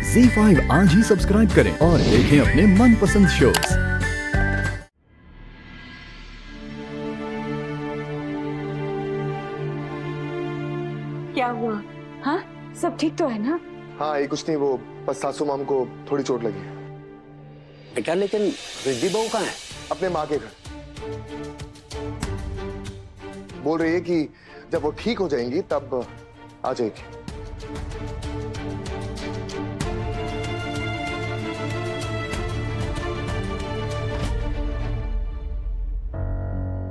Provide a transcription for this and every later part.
ZEE5 आज ही subscribe करें और देखें अपने मनपसंद शोज। क्या हुआ? हाँ, सब ठीक तो है ना? हाँ, ये कुछ नहीं, वो बस सासू माम को थोड़ी चोट लगी है। बेटा, लेकिन रिद्धि बहू कहाँ है? अपने माँ के घर। बोल रही है कि जब वो ठीक हो जाएंगी तब आ जाएगी।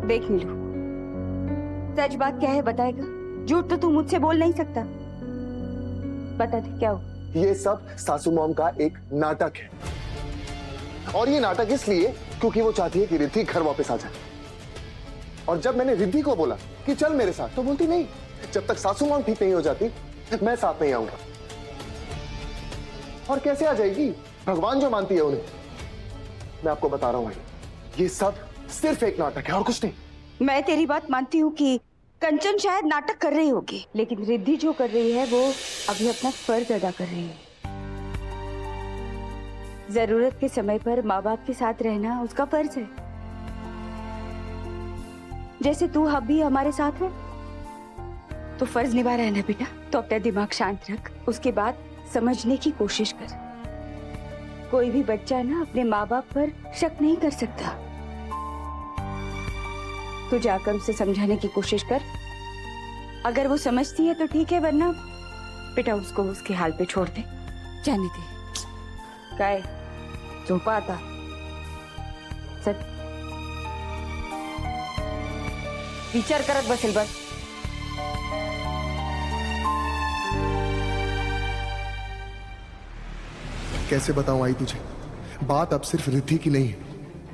देख नीलू, सच बात क्या है बताएगा? झूठ तो तू मुझसे बोल नहीं सकता। बता दे क्या हो? ये सब सासू माम का एक नाटक है, और ये नाटक इसलिए क्योंकि वो चाहती है कि रिद्धि घर वापस आ जाए। और जब मैंने रिद्धि को बोला कि चल मेरे साथ, तो बोलती नहीं, जब तक सासू माम ठीक नहीं हो जाती मैं साथ नहीं आऊंगा। और कैसे आ जाएगी? भगवान जो मानती है उन्हें। मैं आपको बता रहा हूं, ये सब सिर्फ एक नाटक है और कुछ नहीं। मैं तेरी बात मानती हूँ कि कंचन शायद नाटक कर रही होगी, लेकिन रिद्धि जो कर रही है वो अभी अपना फर्ज अदा कर रही है। जरूरत के समय पर माँ बाप के साथ रहना उसका फर्ज है। जैसे तू अभी हमारे साथ है तो फर्ज निभा रहा है ना बेटा। तो अपना दिमाग शांत रख, उसके बाद समझने की कोशिश कर। कोई भी बच्चा ना अपने माँ बाप पर शक नहीं कर सकता। तू जाकर उसे समझाने की कोशिश कर। अगर वो समझती है तो ठीक है, वरना बेटा उसको उसके हाल पे छोड़ दे, जाने दे। काय झोपा आता सच विचार करत बसेल बस। कैसे बताऊं आई तुझे, बात अब सिर्फ रिद्धि की नहीं है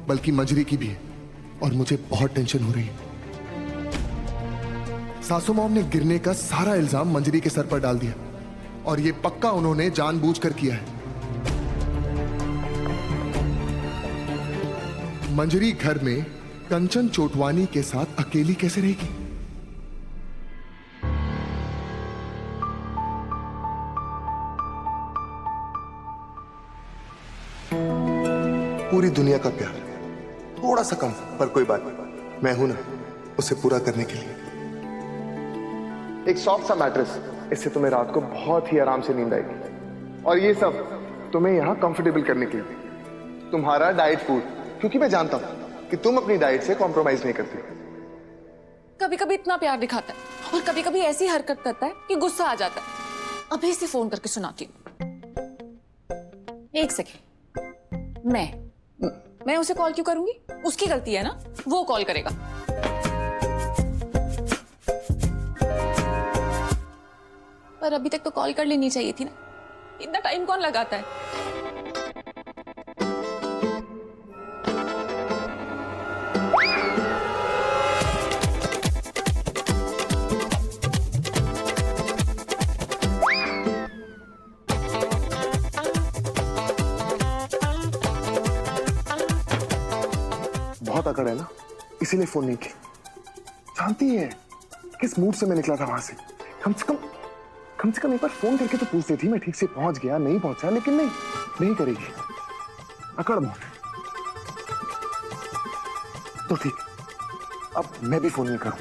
बल्कि मंजरी की भी है, और मुझे बहुत टेंशन हो रही है। सासू मॉम ने गिरने का सारा इल्जाम मंजरी के सर पर डाल दिया, और ये पक्का उन्होंने जानबूझकर किया है। मंजरी घर में कंचन चोटवानी के साथ अकेली कैसे रहेगी? पूरी दुनिया का प्यार, थोड़ा सा कम, पर कोई बात नहीं, मैं हूं ना उसे पूरा करने के लिए। एक सॉफ्ट सा मैट्रेस, इससे तुम्हें रात को बहुत ही आराम से नींद आएगी। और ये सब तुम्हें यहां कंफर्टेबल करने के लिए। तुम्हारा डाइट फूड, क्योंकि मैं जानता हूं कि तुम अपनी डाइट से कॉम्प्रोमाइज नहीं करती। कभी कभी इतना प्यार दिखाता है और कभी कभी ऐसी हरकत करता है कि गुस्सा आ जाता है। अभी इसे फोन करके सुनाती हूँ। एक सेकेंड। मैं उसे कॉल क्यों करूंगी? उसकी गलती है ना, वो कॉल करेगा। पर अभी तक तो कॉल कर लेनी चाहिए थी ना, इतना टाइम कौन लगाता है? बहुत अकड़ है ना, इसीलिए फोन नहीं की। जानती है किस मूड से मैं निकला था वहां से। कम से कम एक बार फोन करके तो पूछ देती मैं ठीक से पहुंच गया नहीं पहुंचा, लेकिन नहीं करेगी। अकड़ मूड। तो ठीक, अब मैं भी फोन नहीं करूं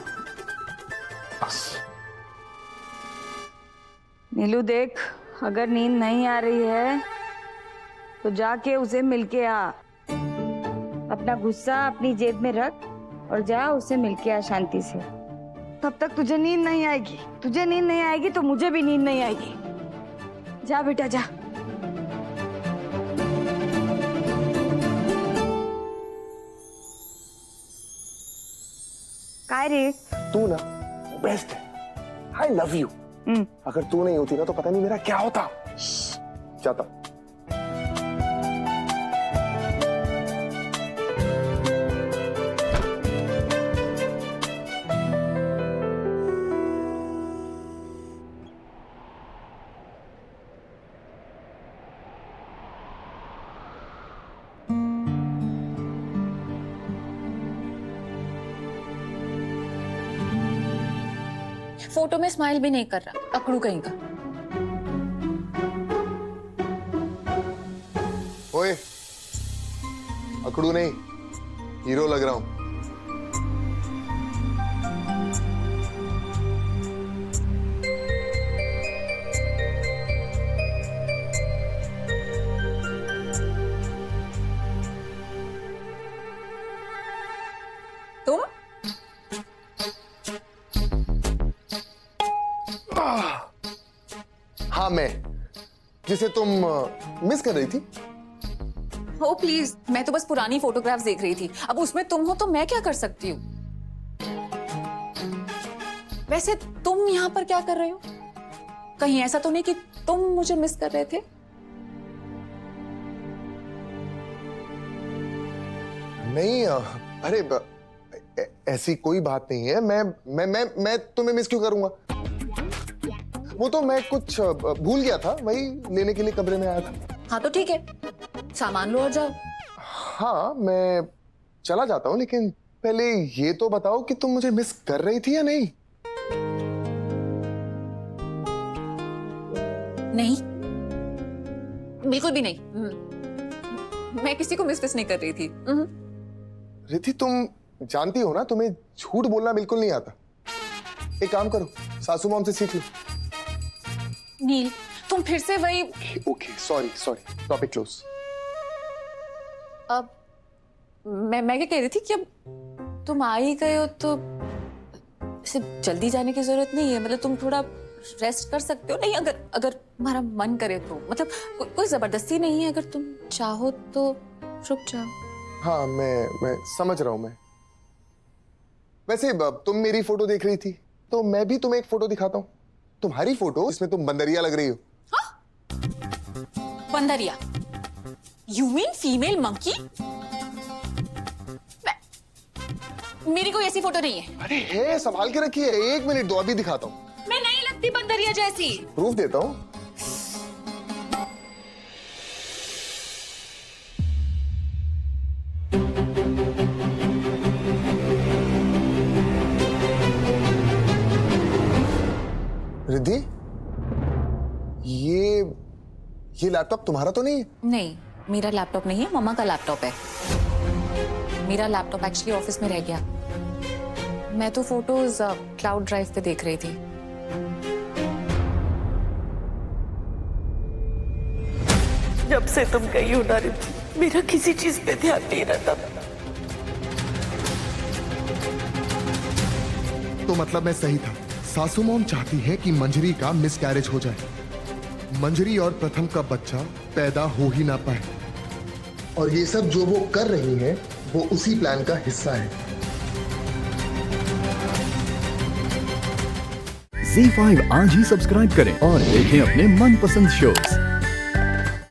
बस। नीलू देख, अगर नींद नहीं आ रही है तो जाके उसे मिलके आ। अपना गुस्सा अपनी जेब में रख और जा उसे मिलके आ शांति से। तब तक तुझे नींद नहीं आएगी। तुझे नींद नहीं आएगी तो मुझे भी नींद नहीं आएगी। जा बेटा जा। काय रे? तू ना बेस्ट है। I love you. अगर तू नहीं होती ना तो पता नहीं मेरा क्या होता। जाता। फोटो में स्माइल भी नहीं कर रहा, अकड़ू कहीं का। पकड़ू नहीं, हीरो लग रहा हूं। तुम हाँ, मैं, जिसे तुम मिस कर रही थी। ओ प्लीज, मैं तो बस पुरानी फोटोग्राफ्स देख रही थी। अब उसमें तुम हो तो मैं क्या कर सकती हूँ। वैसे तुम यहाँ पर क्या कर रहे हो? कहीं ऐसा तो नहीं कि तुम मुझे मिस कर रहे थे? नहीं, अरे ऐसी कोई बात नहीं है। मैं तुम्हें मिस क्यों करूंगा? वो तो मैं कुछ भूल गया था, वही लेने के लिए कमरे में आया था। हाँ तो ठीक है, सामान लो और जाओ। हाँ, मैं चला जाता हूँ, लेकिन पहले ये तो बताओ कि तुम मुझे मिस कर रही थी या नहीं? नहीं, बिल्कुल भी नहीं। मैं किसी को मिस नहीं कर रही थी। रिद्धि, तुम जानती हो ना, तुम्हें झूठ बोलना बिल्कुल नहीं आता। एक काम करो, सासू मॉम से सीख लो। नील, तुम फिर से वही। Okay, sorry, topic close. अब मैं क्या कह रही थी कि अब तुम आ ही गए हो तो सिर्फ जल्दी जाने की जरूरत नहीं है। मतलब तुम थोड़ा रेस्ट कर सकते हो। नहीं, अगर तुम्हारा मन करे तो, मतलब कोई जबरदस्ती नहीं है। अगर तुम चाहो तो रुक जाओ। हाँ, मैं समझ रहा हूं। मैं वैसे तुम मेरी फोटो देख रही थी तो मैं भी तुम्हें एक फोटो दिखाता हूँ। तुम्हारी फोटो, इसमें तुम बंदरिया लग रही हो। बंदरिया? You mean female monkey? मेरी कोई ऐसी फोटो नहीं है। अरे है, संभाल के रखिए। 1 मिनट दो, अभी दिखाता हूँ। मैं नहीं लगती बंदरिया जैसी। प्रूफ देता हूँ। रिद्धि, ये लैपटॉप तुम्हारा तो नहीं है? नहीं, मेरा लैपटॉप नहीं है, मम्मा का लैपटॉप है। मेरा लैपटॉप एक्चुअली ऑफिस में रह गया। मैं तो फोटोज क्लाउड ड्राइव पे देख रही थी। जब से तुम गई हो ना रिद्धि, मेरा किसी चीज पे ध्यान नहीं रहता। तो मतलब मैं सही था। सासू मॉम चाहती है कि मंजरी का मिसकैरेज हो जाए। मंजरी और प्रथम का बच्चा पैदा हो ही ना पाए। और ये सब जो वो कर रही है, वो उसी प्लान का हिस्सा है। ZEE5 आज ही सब्सक्राइब करें और देखें अपने मनपसंद शोज।